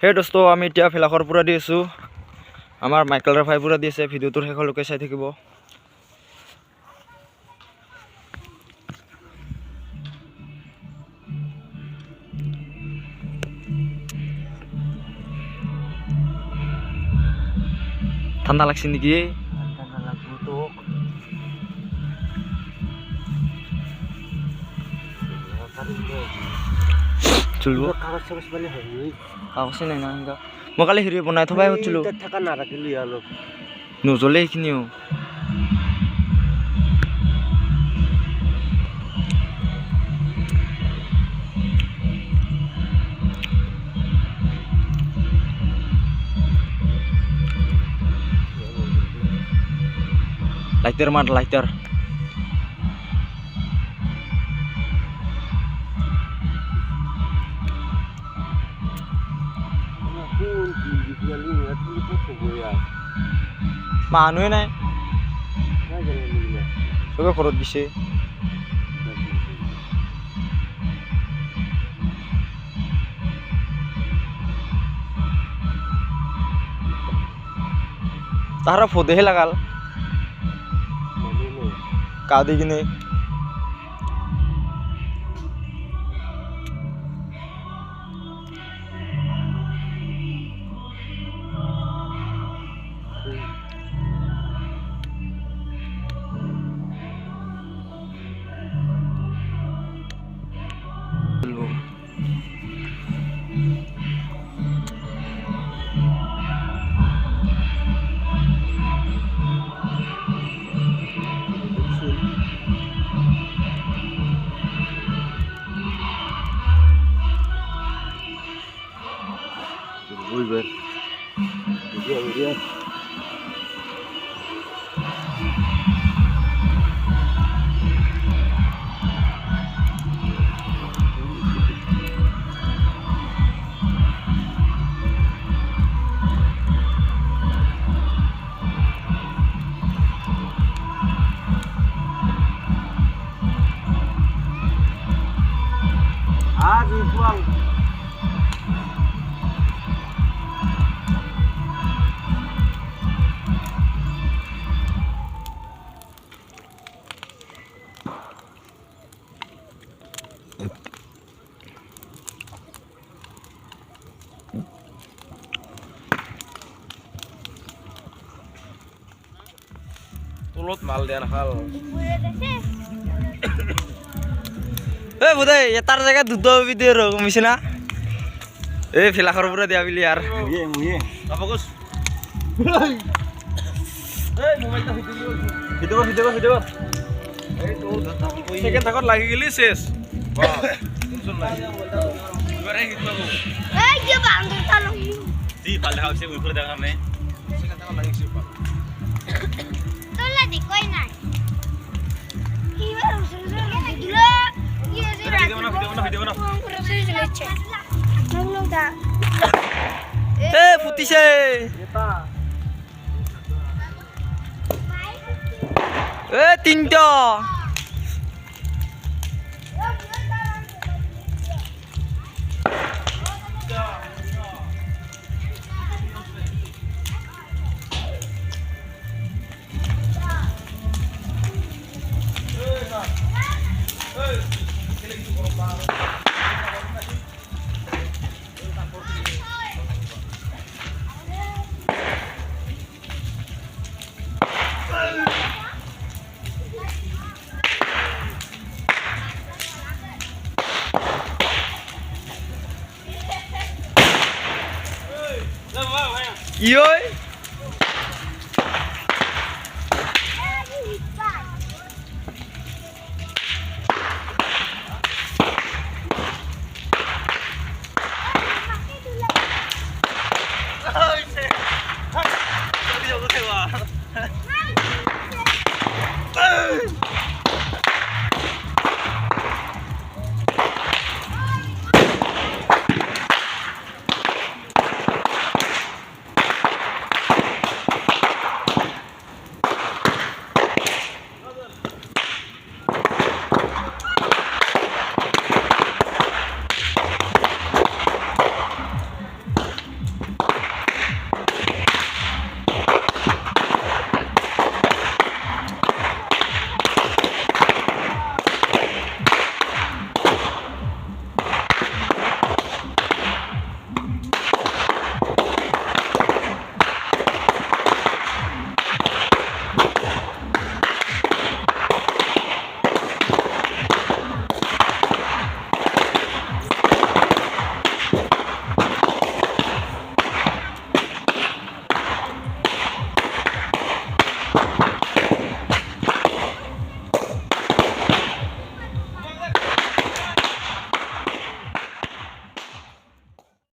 হে দোস্ত আমি এতিয়া ফেলাখৰ পুৰা দি আছো আমাৰ মাইকেল ৰাভাই পুৰা দি আছে ভিডিঅ'টোৰ শেষলৈকে চাই থাকিব ঠাণ্ডা লাগছে নেকি ঠাণ্ডা লাগবো তো চলবো কাগজ মানে হেৰি কাগজ নাই না এনেকা মই কালি হেৰি বনাই থবাই হচ্ছিলো থাকা নাৰাখিলি অলপ নজ্বলে এইখিনিও লাইটাৰ মাৰ লাইটাৰ মানুহে নাই চবে ঘৰত দিছে তাহারা ফদেহে লাগাল কাউ দি কিনে Volver. Dia. Buang. Tulut mal dia nakal. Eh budai, ya tar jaga dudo video ro komisina. Eh filakor pura dia biliar. Muye. Apa Gus? Eh mau main video. Eh tuh Second takut lagi gili sis. Wah. Sunsun lagi. Gimana gitu aku? Dia bantu tolong. Di paling harus saya ukur dengan nih. Second takut lagi sih Pak. Di koi naik. Iya harus dulu. Iya sih. Video mana? Belum dah. Putih sih. Tinja. Yoi.